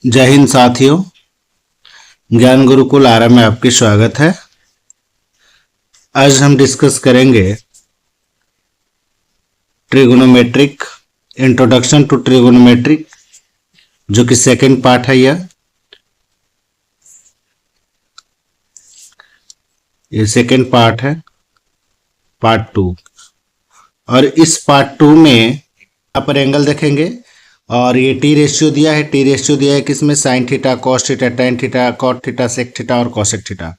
जय हिंद साथियों। ज्ञान गुरुकुल आरएम में आपकी स्वागत है। आज हम डिस्कस करेंगे ट्रिगोनोमेट्रिक, इंट्रोडक्शन टू ट्रिगोनोमेट्रिक, जो कि सेकंड पार्ट है। ये सेकंड पार्ट है, पार्ट 2। और इस पार्ट 2 में यहाँ पर एंगल देखेंगे और ये टी रेशियो दिया है। टी रेशियो दिया है किसमें? Sine theta, cos theta, tan theta, cot theta, sec theta और कॉसेक थीटा।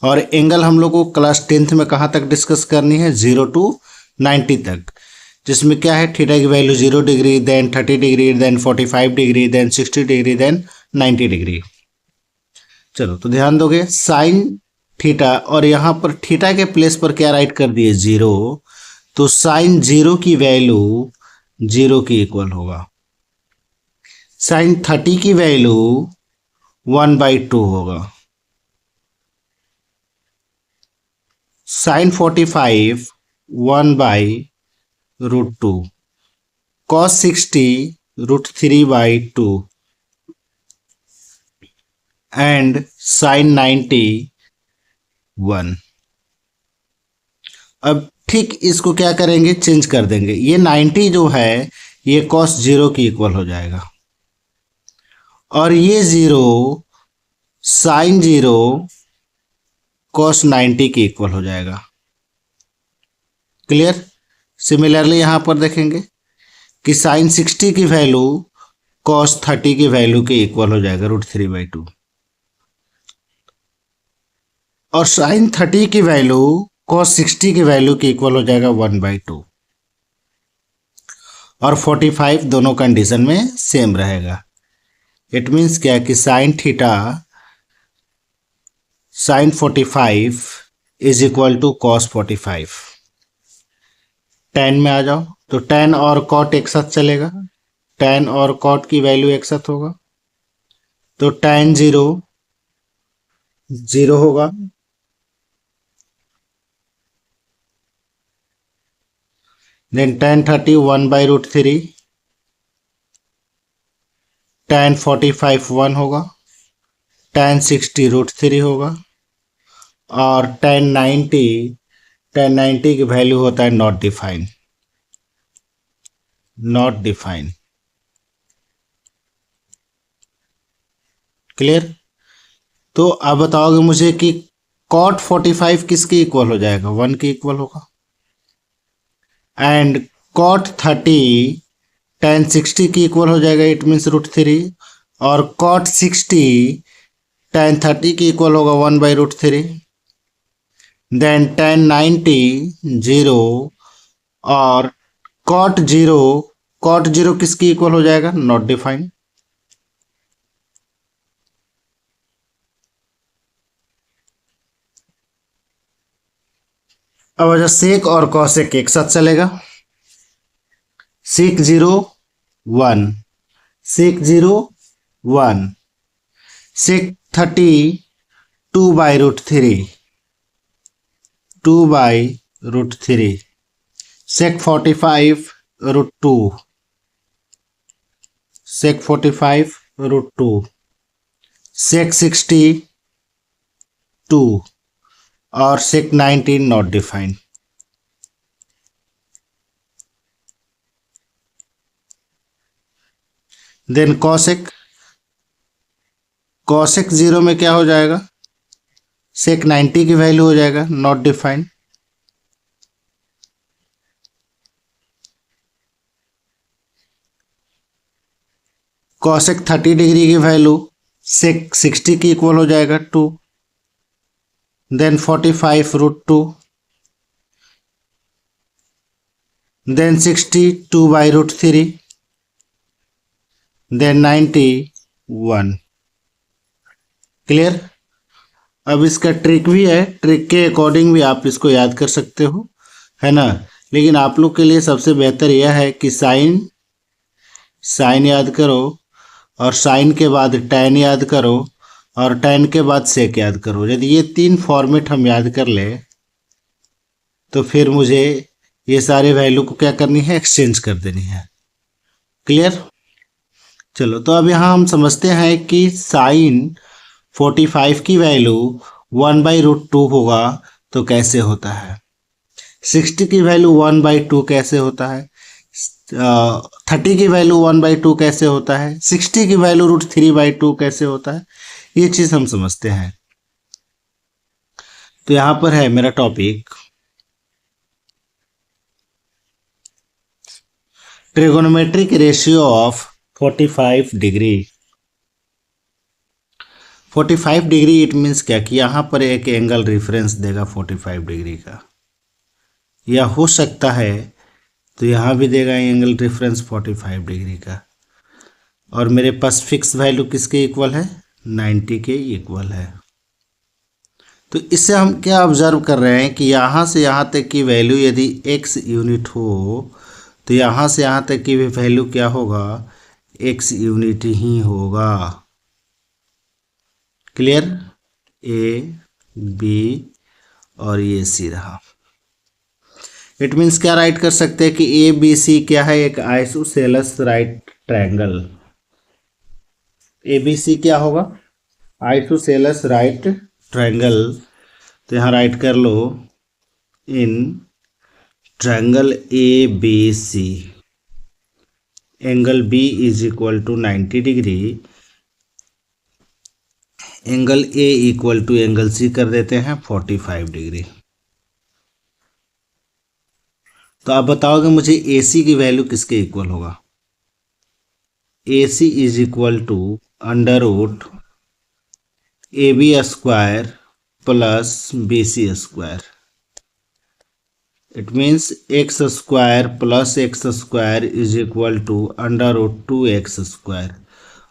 और एंगल हम लोग को क्लास 10th में कहाँ तक डिस्कस करनी है? 0 to 90 तक, जिसमें क्या है? थीटा की value 0 degree, then 30 degree, then 45 degree, then 60 degree, then 90 degree. चलो तो ध्यान दोगे, साइन थीटा, और यहाँ पर थीटा के प्लेस पर क्या राइट कर दिए? 0। तो साइन 0 की वैल्यू 0 के इक्वल होगा। साइन 30 की वैल्यू 1/2 होगा। Sine 45 1/√2, cos 60 √3/2 and sine 90 1। अब ठीक इसको क्या करेंगे? चेंज कर देंगे। ये 90 जो है ये cos 0 के इक्वल हो जाएगा, और ये 0 साइन 0 cos 90 के इक्वल हो जाएगा। क्लियर? सिमिलरली यहां पर देखेंगे कि साइन 60 की वैल्यू cos 30 की वैल्यू के इक्वल हो जाएगा √3/2, और साइन 30 की वैल्यू cos 60 की वैल्यू के इक्वल हो जाएगा 1/2, और 45 दोनों कंडीशन में सेम रहेगा। इट मीन्स क्या कि sine theta sine 45 is equal to cos 45। tan में आ जाओ तो tan और cot एक साथ चलेगा, tan और cot की वैल्यू एक साथ होगा, तो tan 0 0 होगा, देन tan 30 1/√3, tan 45 1 होगा, tan 60 √3 होगा, और tan 90 की वैल्यू होता है not define. Not define. Clear? तो आप बताओगे मुझे कि cot 45 किसके इक्वल हो जाएगा? 1 के इक्वल होगा, एंड cot 30 tan 60 की इक्वल हो जाएगा, इट मीन्स √3, और cot 60 tan 30 की इक्वल होगा 1/√3, देन tan 90 0, और cot 0 किसकी इक्वल हो जाएगा? Not define. अब अच्छा, सेक और कॉसेक एक साथ चलेगा। सेक 0 1, सेक 0 1, सेक 30 2/√3, 2/√3, सेक 45 √2, सेक 45 √2, सेक 60 2, और सेक 19 नॉट डिफाइंड। देन कॉसेक 0 में क्या हो जाएगा? सेक 90 की वैल्यू हो जाएगा नॉट डिफाइंड। कॉसेक 30 डिग्री की वैल्यू सेक 60 की इक्वल हो जाएगा 2, देन 45 √2, देन 60 2/√3, देन 90 1। क्लियर? अब इसका ट्रिक भी है, ट्रिक के अकॉर्डिंग भी आप इसको याद कर सकते हो, है ना? लेकिन आप लोग के लिए सबसे बेहतर यह है कि साइन याद करो, और साइन के बाद tan याद करो, और tan के बाद सेक याद करो। यदि ये 3 फॉर्मेट हम याद कर ले तो फिर मुझे ये सारे वैल्यू को क्या करनी है? एक्सचेंज कर देनी है। क्लियर? चलो तो अब यहाँ हम समझते हैं कि साइन 45 की वैल्यू 1/√2 होगा तो कैसे होता है, 60 की वैल्यू 1/2 कैसे होता है, 30 की वैल्यू 1/2 कैसे होता है, 60 की वैल्यू √3/2 कैसे होता है, ये चीज़ हम समझते हैं। तो यहाँ पर है मेरा topic trigonometric ratio of 45 degree. 45 degree it means क्या कि यहाँ पर एक एंगल रेफरेंस देगा 45 डिग्री का, या हो सकता है तो यहाँ भी देगा एंगल रेफरेंस 45 डिग्री का, और मेरे पास फिक्स वैल्यू किसके इक्वल है, 90 के इक्वल है। तो इससे हम क्या ऑब्जर्व कर रहे हैं कि यहाँ से यहाँ तक की वैल्यू यदि x यूनिट हो तो यहाँ से यहाँ तक की वैल्यू क्या होगा, x यूनिट ही होगा। क्लियर, ए बी और ये सी रहा। इट मीन्स क्या राइट कर सकते हैं कि ए बी सी क्या है, एक isosceles right triangle. A B C क्या होगा, आइसोसेलेस राइट ट्रायंगल। तो यहाँ राइट कर लो, in triangle A B C angle B is equal to 90 degree, angle A equal to angle C कर देते हैं 45 डिग्री। तो आप बताओगे मुझे ए सी की वैल्यू किसके इक्वल होगा, A C is equal to under root A B square plus B C square. It means x square plus x square is equal to under root 2x square,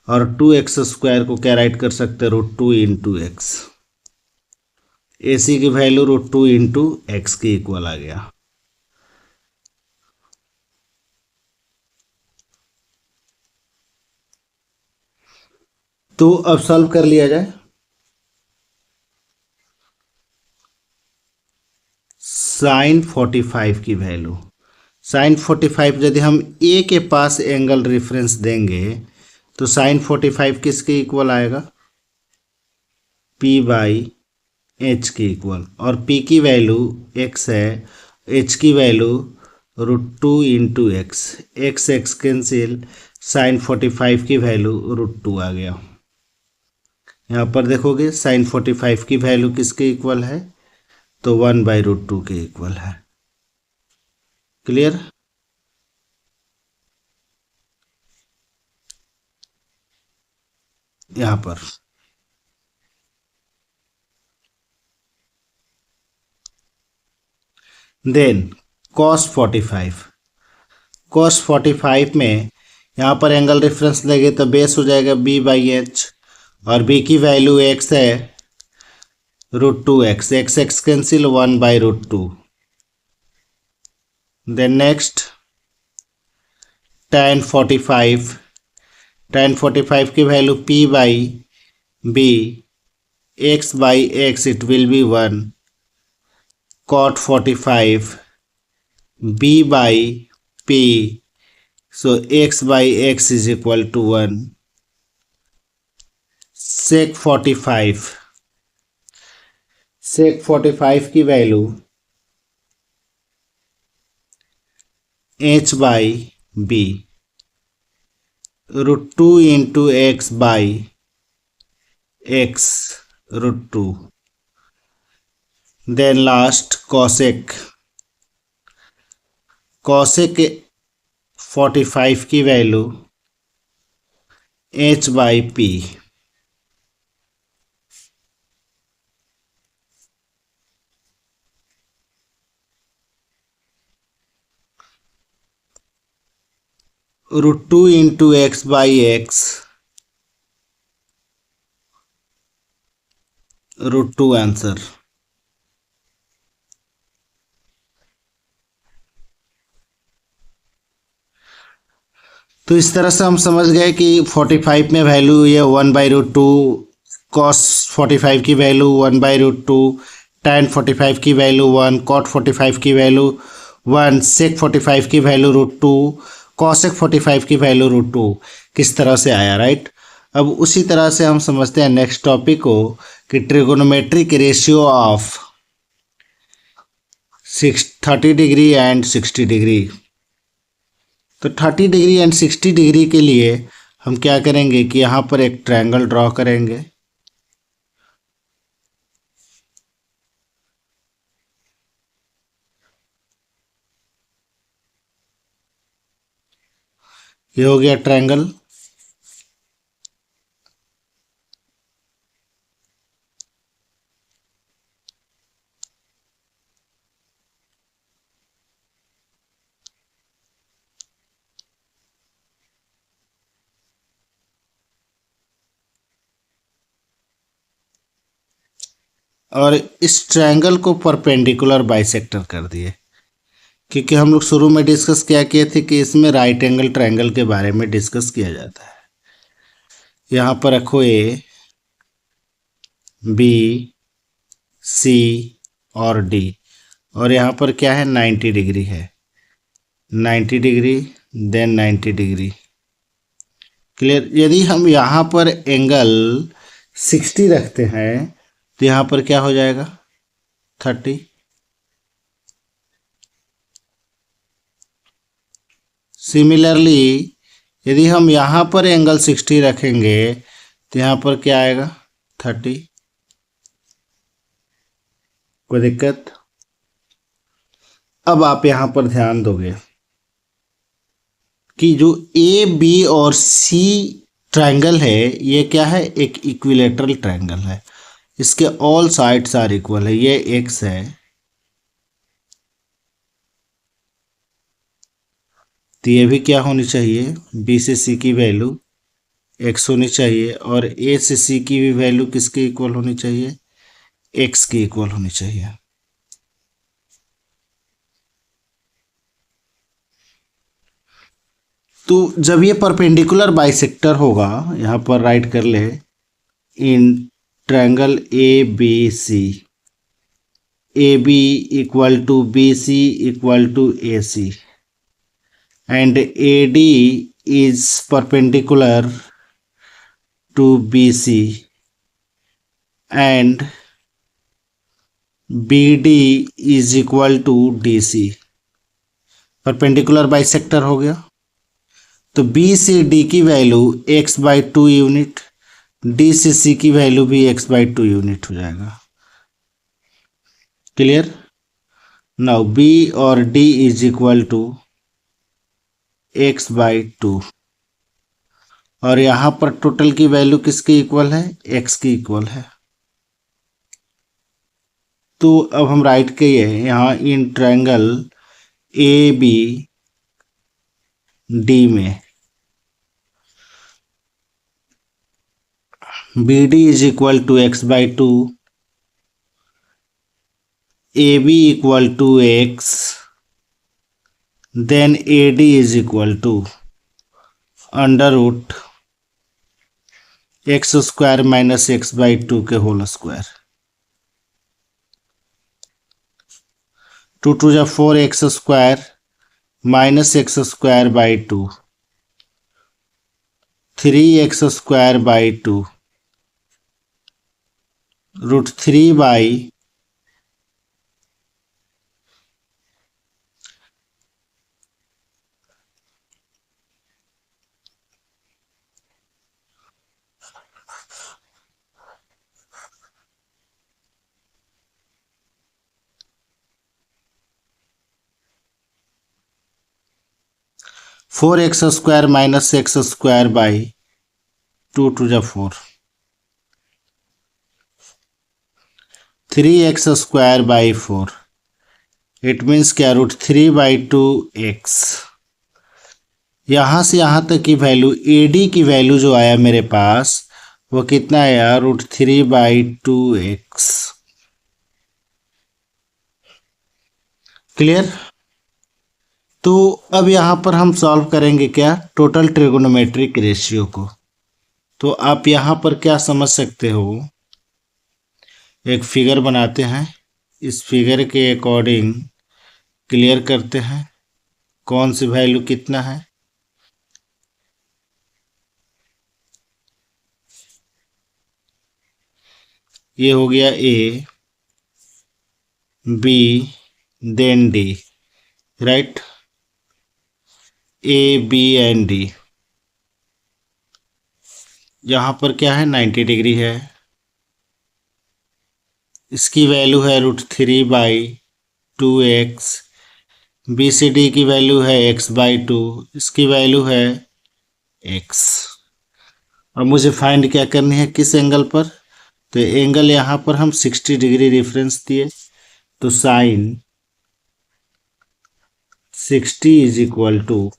और 2x square को क्या right कर सकते हैं, √2 into x. ए सी की value √2 into x के equal आ गया। तो अब सॉल्व कर लिया जाए। साइन 45 की वैल्यू, साइन 45 यदि हम ए के पास एंगल रेफरेंस देंगे तो साइन 45 किसके इक्वल आएगा, p/h के इक्वल, और p की वैल्यू x है, h की value √2 into x, x cancel, sine 45 की वैल्यू √2 आ गया। यहाँ पर देखोगे साइन 45 की वैल्यू किसके इक्वल है, तो 1/√2 के इक्वल है। क्लियर, यहाँ पर देन cos 45, cos 45 में यहाँ पर एंगल रेफरेंस लेंगे तो बेस हो जाएगा b/h, और b की वैल्यू x है √2x, x cancel 1/√2। Then next tan 45, tan 45 की value p/b, x/x it will be 1, cot 45 b/p, so x/x is equal to 1, sec 45, sec 45 की value h/b, √2 into x/x √2। Then last cosec, cosec 45 की value h/p, √2 into x/x √2 answer. तो इस तरह से हम समझ गए कि 45 में वैल्यू ये 1/√2, cos 45 की वैल्यू 1/√2, tan 45 की वैल्यू 1, cot 45 की वैल्यू 1, sec 45 की वैल्यू √2, cosec 45 की वैल्यू √2। किस तरह से आया, राइट। अब उसी तरह से हम समझते हैं नेक्स्ट टॉपिक को कि trigonometric ratio of 30 degree and 60 degree. तो 30 डिग्री एंड 60 डिग्री के लिए हम क्या करेंगे कि यहाँ पर एक ट्रायंगल ड्रॉ करेंगे। ये हो गया ट्रायंगल। और इस ट्रायंगल को परपेंडिकुलर बाइसेक्टर कर दिए, क्योंकि हम लोग शुरू में डिस्कस क्या किए थे कि इसमें राइट एंगल ट्रायंगल के बारे में डिस्कस किया जाता है। यहाँ पर रखो ए, बी, सी और डी, और यहाँ पर क्या है 90 डिग्री है, 90 डिग्री देन 90 डिग्री। क्लियर। यदि हम यहाँ पर एंगल 60 रखते हैं तो यहाँ पर क्या हो जाएगा 30। सिमिलरली यदि हम यहाँ पर एंगल 60 रखेंगे तो यहाँ पर क्या आएगा 30। कोई दिक्कत। अब आप यहाँ पर ध्यान दोगे कि जो ए बी और सी ट्रायंगल है ये क्या है, एक इक्विलेटरल ट्रायंगल है। इसके ऑल साइड्स आर इक्वल है। ये एक्स है तो ये भी क्या होनी चाहिए, बी से सी की वैल्यू एक्स होनी चाहिए, और ए से सी की भी वैल्यू किसके इक्वल होनी चाहिए, एक्स की इक्वल होनी चाहिए। तो जब ये परपेंडिकुलर बाइसेक्टर होगा, यहाँ पर राइट कर ले, in triangle A B C, A B equal to B C equal to A C, and AD is perpendicular to BC and BD is equal to DC। Perpendicular bisector हो गया तो B से D की value x/2 unit, D से C की value भी x/2 unit हो जाएगा। क्लियर। नाउ B और D is equal to x/2, और यहां पर टोटल की वैल्यू किसके इक्वल है, x की इक्वल है। तो अब हम राइट के यहाँ in triangle A B D में B D is equal to x/2, A B equal to x, then A D is equal to under root x² minus x/2 के होल स्क्वायर। 2 2 जा 4x² minus x²/2, 3x²/2 √3 4x² minus x²/2 2 जा 4, 3x²/4, it means क्या √3/2x। यहाँ से यहाँ तक की value AD की वैल्यू जो आया मेरे पास वो कितना आया √3/2x। क्लियर। तो अब यहाँ पर हम सॉल्व करेंगे क्या, टोटल ट्रिगोनोमेट्रिक रेशियो को। तो आप यहाँ पर क्या समझ सकते हो, एक फिगर बनाते हैं, इस फिगर के अकॉर्डिंग क्लियर करते हैं कौन सी वैल्यू कितना है। ये हो गया A, B, then D, right, A, B and D. यहाँ पर क्या है, 90 डिग्री है। इसकी वैल्यू है √3/2x। बी सी डी की वैल्यू है x/2, इसकी वैल्यू है x। अब मुझे फाइंड क्या करनी है, किस एंगल पर, तो एंगल यहाँ पर हम 60 डिग्री रेफरेंस दिए, तो sine 60 is equal to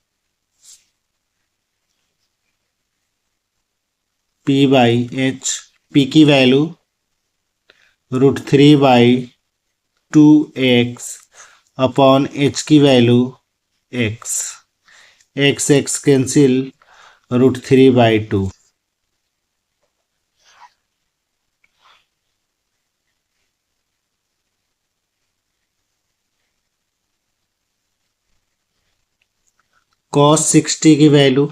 p/h। p की वैल्यू √3/2x अपॉन h की value x। x cancel, √3/2। cos 60 की वैल्यू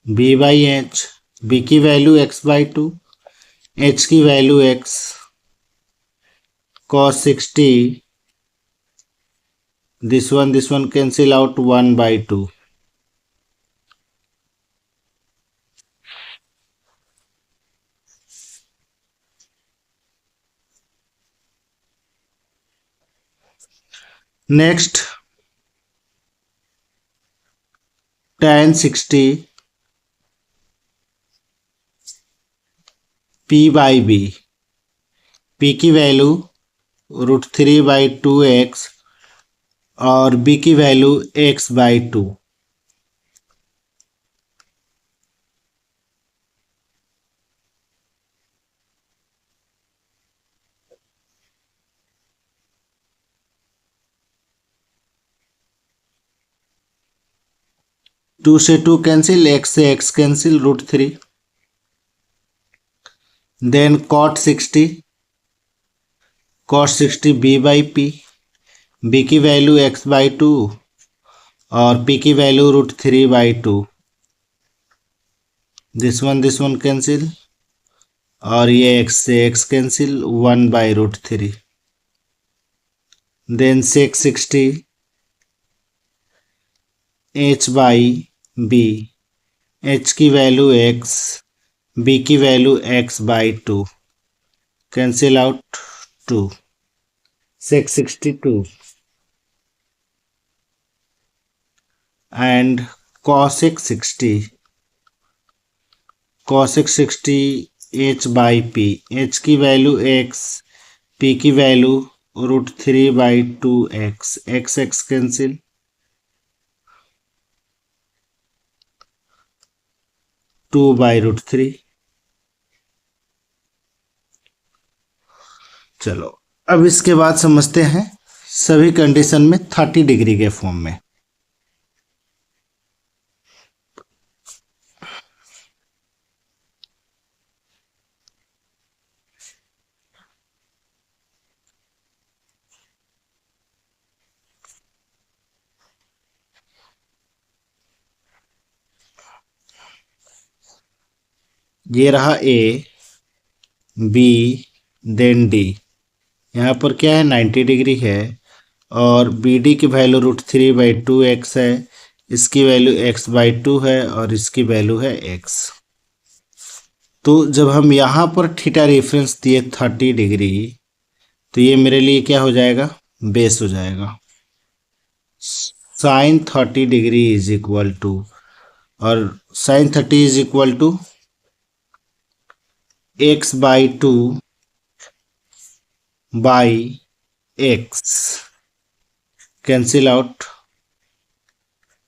b/h, b की वैल्यू x/2, h की value x। cos 60, this one cancel out, 1/2। Next tan 60 p/b। p की value √3/2x और b की value x/2। Two से two cancel, x से x cancel, √3। Then cot 60 b/p। b की value x/2 और p की value √3/2। This one cancel, और ये x से x cancel, 1/√3। Then sec 60 h/b। h की वैल्यू x, b की value x/2, cancel out 2। sec 62 and cosec 60 h/p। h की value x, p की वैल्यू √3/2x, x कैंसिल, 2/√3। चलो अब इसके बाद समझते हैं सभी कंडीशन में 30 डिग्री के फॉर्म में। ये रहा ए, बी, देन डी। यहाँ पर क्या है, 90 डिग्री है और बी डी की वैल्यू √3/2x है, इसकी वैल्यू x/2 है और इसकी वैल्यू है x। तो जब हम यहाँ पर थीटा रेफरेंस दिए 30 डिग्री, तो ये मेरे लिए क्या हो जाएगा, बेस हो जाएगा। Sine 30 degree is equal to, और sine 30 is equal to x/2 by x, cancel out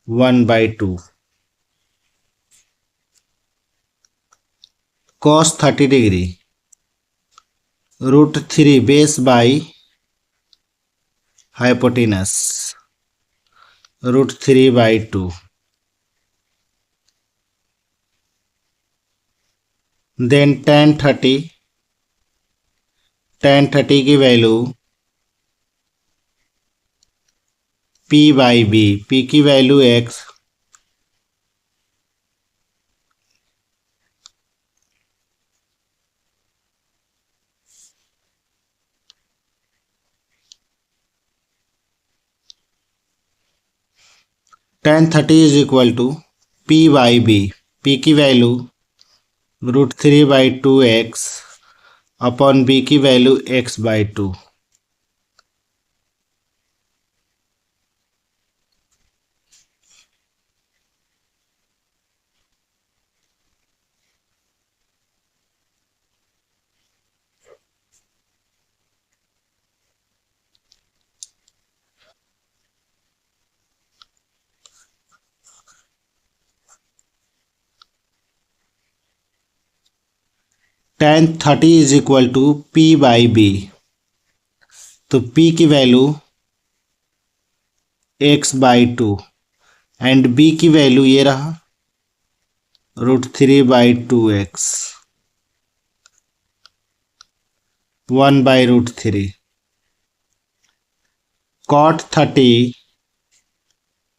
1/2। cos 30 degree √3 base by hypotenuse, √3/2। Then tan 30 की वैल्यू p/b। p की value x, tan 30 is equal to P/B। P की value √3/2x upon B की value x/2। tan 30 is equal to P/B। तो P की value x/2 and B की value ये रहा √3/2x 1/√3। cot 30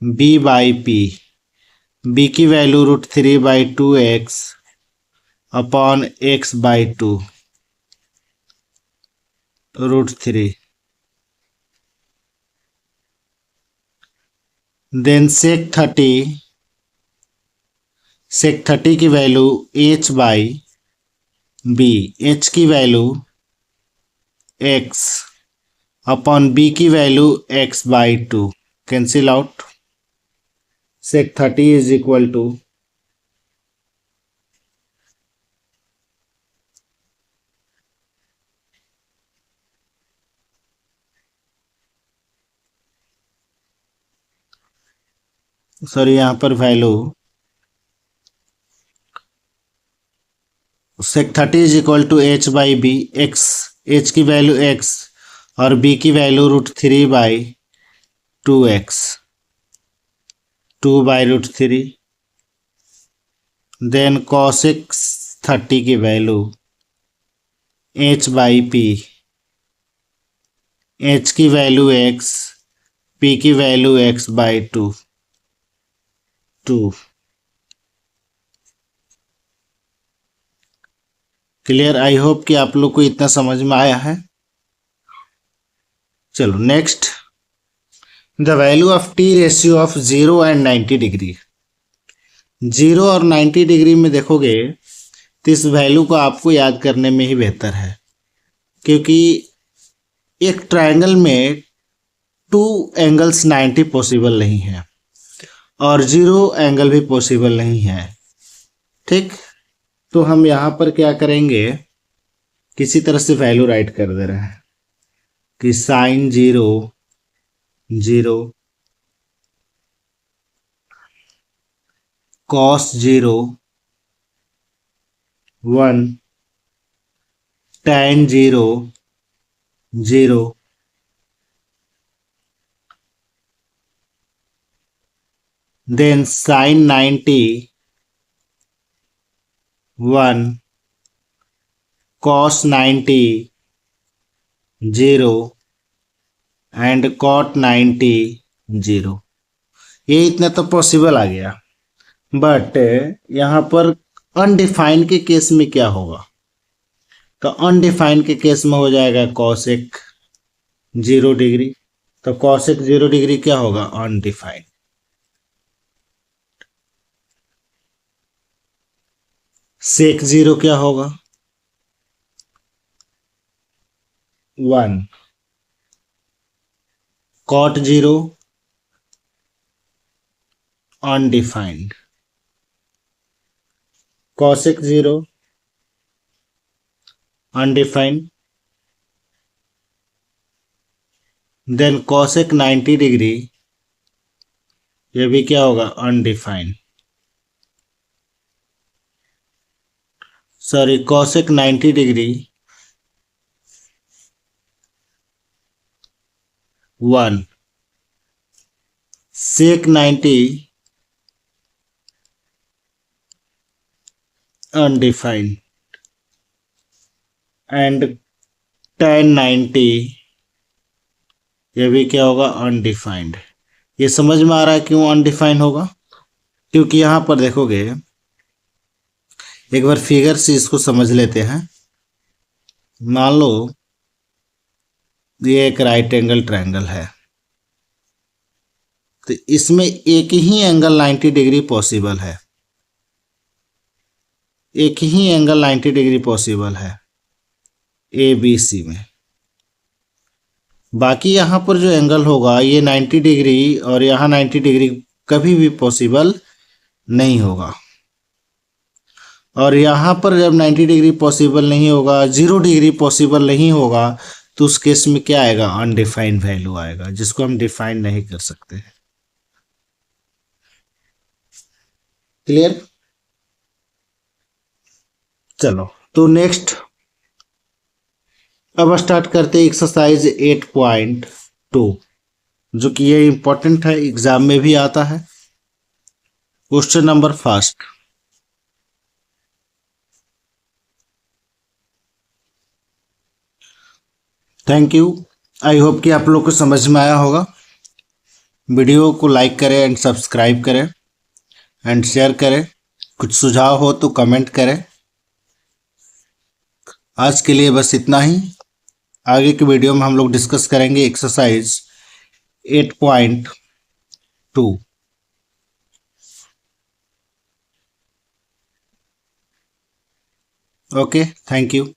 B/P। B की value √3/2x upon x/2 √3। Then sec 30 की value h/b। h की वैल्यू x अपॉन b की value x/2 cancel out. sec 30 is equal to sorry यहाँ पर value sec 30 is equal to h/b। x h की value x और b की value √3/2x 2/√3। Then cosec 30 की value h/p। h की value x p की value x/2 2। Clear? I hope कि आप लोग को इतना समझ में आया है। चलो next, the value of T ratio of 0 and 90 degree. 0 और 90 डिग्री में देखोगे तो इस वैल्यू को आपको याद करने में ही बेहतर है, क्योंकि एक ट्रायंगल में 2 एंगल्स 90 पॉसिबल नहीं है और 0 एंगल भी पॉसिबल नहीं है। ठीक, तो हम यहाँ पर क्या करेंगे, किसी तरह से वैल्यू राइट कर दे रहे हैं कि sin 0 0, cos 0 1, tan 0 0, then sin 90 1, cos 90 0 and cot 90 0। ये इतना तो पॉसिबल आ गया, बट यहाँ पर अनडिफाइन के केस में क्या होगा? तो अनडिफाइन के केस में हो जाएगा cosec 0 डिग्री। तो cosec 0 डिग्री क्या होगा? अनडिफाइन। sec 0 क्या होगा? 1। cot 0 undefined. cosec 0 undefined. Then cosec 90 degree, ये भी क्या होगा? Undefined. Sorry, cosec 90 degree 1, sec 90 undefined and tan 90, ये भी क्या होगा? अनडिफाइंड। ये समझ में आ रहा है क्यों अनडिफाइंड होगा? क्योंकि यहां पर देखोगे, एक बार फिगर से इसको समझ लेते हैं। मान लो ये एक राइट एंगल ट्रायंगल है, तो इसमें एक ही एंगल 90 डिग्री पॉसिबल है, एक ही एंगल 90 डिग्री पॉसिबल है ए बी सी में। बाकी यहाँ पर जो एंगल होगा ये 90 डिग्री और यहाँ 90 डिग्री कभी भी पॉसिबल नहीं होगा। और यहाँ पर जब 90 डिग्री पॉसिबल नहीं होगा, 0 डिग्री पॉसिबल नहीं होगा, तो उस केस में क्या आएगा, अनडिफाइंड वैल्यू आएगा, जिसको हम डिफाइन नहीं कर सकते। क्लियर? चलो तो नेक्स्ट अब स्टार्ट करते हैं एक्सरसाइज 8.2, जो कि ये इंपॉर्टेंट है, एग्जाम में भी आता है। Question number first, thank you. I hope कि आप लोग को समझ में आया होगा। वीडियो को लाइक करें एंड सब्सक्राइब करें एंड शेयर करें। कुछ सुझाव हो तो कमेंट करें। आज के लिए बस इतना ही। आगे के वीडियो में हम लोग डिस्कस करेंगे एक्सरसाइज 8.2। Okay, thank you.